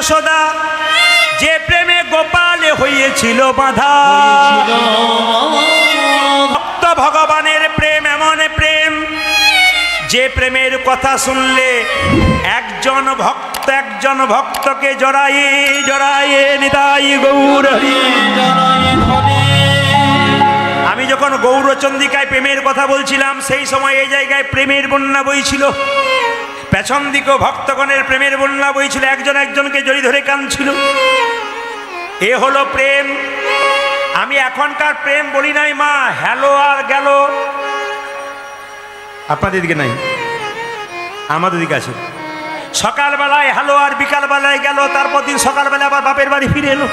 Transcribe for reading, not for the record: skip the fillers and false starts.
যশোদা, যে প্রেমে গোপালে হয়েছিল বাঁধা। ভক্ত ভগবানের প্রেম এমন প্রেম, যে প্রেমের কথা শুনলে একজন ভক্তকে জড়ায়ে জড়ায়ে নিতাই গৌর হরি। আমি যখন গৌরচন্দিকায় প্রেমের কথা বলছিলাম, সেই সময় এই জায়গায় প্রেমের বন্যা বইছিল, পেছন দিকেও ভক্তগণের প্রেমের বন্যা বইছিল, একজন একজনকে জড়ি ধরে কাঁদছিল। এ হলো প্রেম। আমি এখনকার প্রেম বলি নাই মা, হ্যালো আর গেল। আপনাদের দিকে নাই, আমাদের দিকে আছে। সকালবেলায় হ্যালো আর বিকালবেলায় গেল, তারপর দিন সকালবেলা আবার বাপের বাড়ি ফিরে এলো।